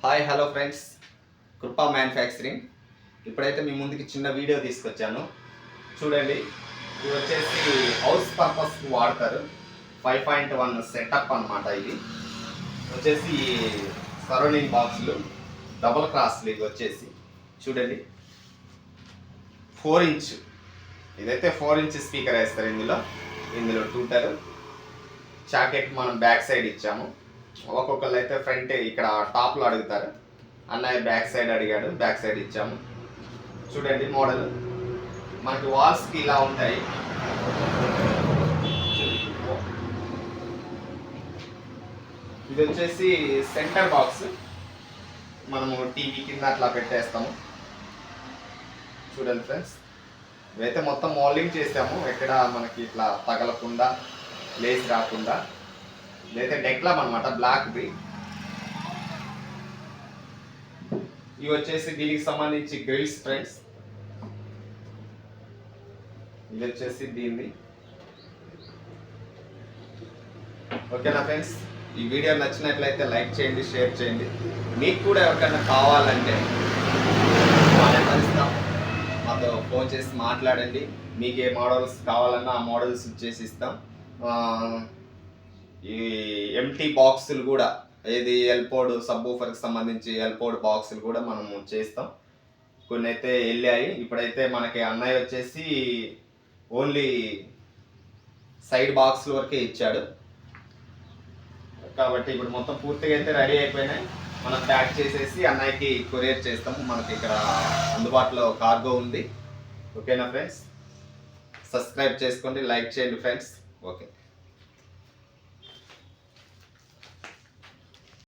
Hi hello friends, కృపా manufacturing. ఇప్పుడైతే మీ ముందుకి చిన్న వీడియో తీసుకొచ్చాను. చూడండి, ఇది వచ్చేసి హౌస్ పర్పస్ వాడతారు. 5.1 సెటప్ అన్నమాట. ఇది వచ్చేసి సరౌండింగ్ బాక్సులు డబుల్ క్రాస్లు. ఇది వచ్చేసి చూడండి 4 ఇంచ్. ఇదైతే 4 ఇంచ్ స్పీకర్ వేస్తారు. ఇందులో ట్యూటర్ చాకెట్ మనం బ్యాక్ సైడ్ ఇచ్చాము. ఒక్కొక్కళ్ళు అయితే ఫ్రంట్ ఇక్కడ టాప్లో అడుగుతారు. అన్నయ్య బ్యాక్ సైడ్ అడిగాడు, బ్యాక్ సైడ్ ఇచ్చాము. చూడండి మోడల్ మనకి వాల్స్కి ఇలా ఉంటాయి. ఇది వచ్చేసి సెంటర్ బాక్స్. మనము టీవీ కింద అట్లా పెట్టేస్తాము. చూడండి ఫ్రెండ్స్, ఇవైతే మొత్తం మోల్డింగ్ చేసాము. ఎక్కడ మనకి ఇట్లా తగలకుండా, లేస్ రాకుండా. ఇదైతే డెక్లామ్ అనమాట, బ్లాక్ది. ఇవి వచ్చేసి దీనికి సంబంధించి గ్రిల్స్ ఫ్రెండ్స్. ఇది వచ్చేసి దీన్ని. ఓకేనా ఫ్రెండ్స్, ఈ వీడియో నచ్చినట్లయితే లైక్ చేయండి, షేర్ చేయండి. మీకు కూడా ఎవరికైనా కావాలంటే మాతో ఫోన్ చేసి మాట్లాడండి. మీకు ఏ మోడల్స్ కావాలన్నా ఆ మోడల్స్ చేసి ఇస్తాం. ఈ ఎంటీ బాక్సులు కూడా, ఏది ఎల్పోడ్ సబ్బూఫర్కి సంబంధించి ఎల్పోడ్ బాక్సులు కూడా మనము చేస్తాం. కొన్ని అయితే వెళ్ళాయి. ఇప్పుడైతే మనకి అన్నయ్య వచ్చేసి ఓన్లీ సైడ్ బాక్సుల వరకే ఇచ్చాడు కాబట్టి ఇప్పుడు మొత్తం పూర్తిగా అయితే రెడీ అయిపోయినాయి. మనం ప్యాక్ చేసేసి అన్నయ్యకి కొరియర్ చేస్తాము. మనకి ఇక్కడ అందుబాటులో కార్గో ఉంది. ఓకేనా ఫ్రెండ్స్, సబ్స్క్రైబ్ చేసుకోండి, లైక్ చేయండి ఫ్రెండ్స్. ఓకే.